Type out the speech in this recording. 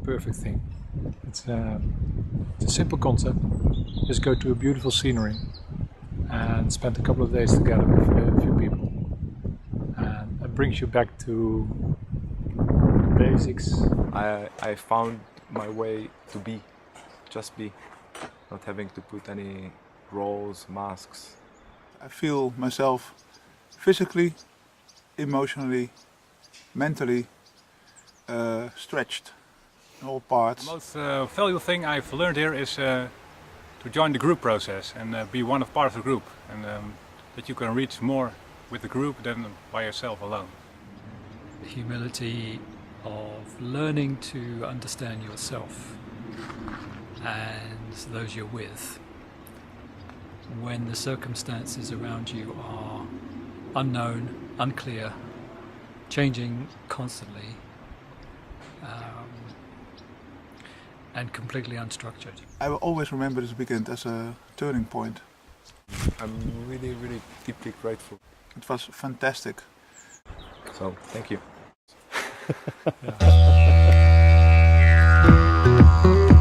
perfect thing. It's a simple concept. Just go to a beautiful scenery and spend a couple of days together with a few people. And it brings you back to the basics. I found my way to be, just be, not having to put any roles, masks. I feel myself physically, emotionally, mentally stretched in all parts. The most valuable thing I've learned here is to join the group process and be part of the group, and that you can reach more with the group than by yourself alone. The humility of learning to understand yourself and those you're with when the circumstances around you are unknown, unclear, changing constantly, and completely unstructured. I will always remember this weekend as a turning point. I'm really, really deeply grateful. It was fantastic. So, thank you. Yeah.